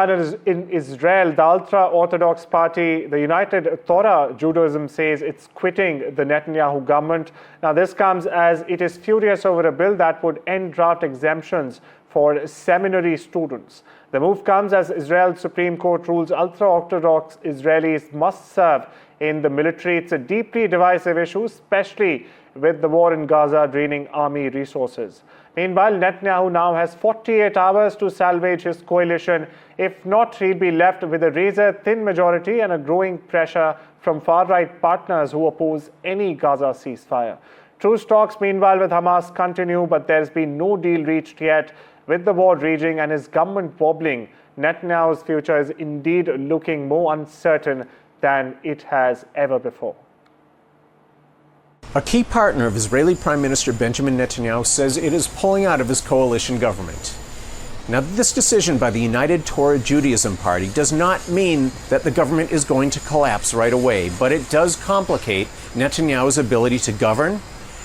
In Israel, the Ultra-Orthodox party, the United Torah Judaism, says it's quitting the Netanyahu government. Now, this comes as it is furious over a bill that would end draft exemptions for seminary students. The move comes as Israel's Supreme Court rules ultra-Orthodox Israelis must serve in the military. It's a deeply divisive issue, especially with the war in Gaza draining army resources. Meanwhile, Netanyahu now has 48 hours to salvage his coalition. If not, he'll be left with a razor-thin majority and a growing pressure from far-right partners who oppose any Gaza ceasefire. Truce talks, meanwhile, with Hamas continue, but there's been no deal reached yet. With the war raging and his government wobbling, Netanyahu's future is indeed looking more uncertain than it has ever before. A key partner of Israeli Prime Minister Benjamin Netanyahu says it is pulling out of his coalition government. Now, this decision by the United Torah Judaism party does not mean that the government is going to collapse right away, but it does complicate Netanyahu's ability to govern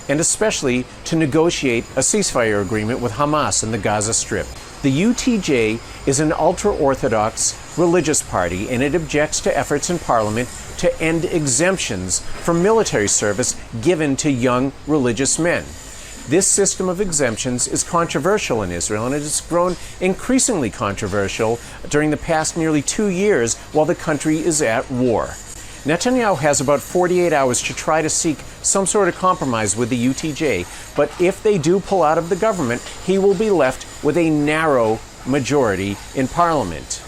and especially to negotiate a ceasefire agreement with Hamas in the Gaza Strip. The UTJ is an ultra-Orthodox religious party, and it objects to efforts in Parliament to end exemptions from military service given to young religious men. This system of exemptions is controversial in Israel, and it has grown increasingly controversial during the past nearly 2 years while the country is at war. Netanyahu has about 48 hours to try to seek some sort of compromise with the UTJ, but if they do pull out of the government, he will be left with a narrow majority in Parliament.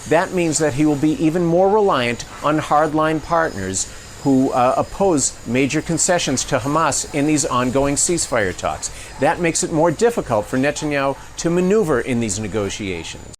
That means that he will be even more reliant on hardline partners who oppose major concessions to Hamas in these ongoing ceasefire talks. That makes it more difficult for Netanyahu to maneuver in these negotiations.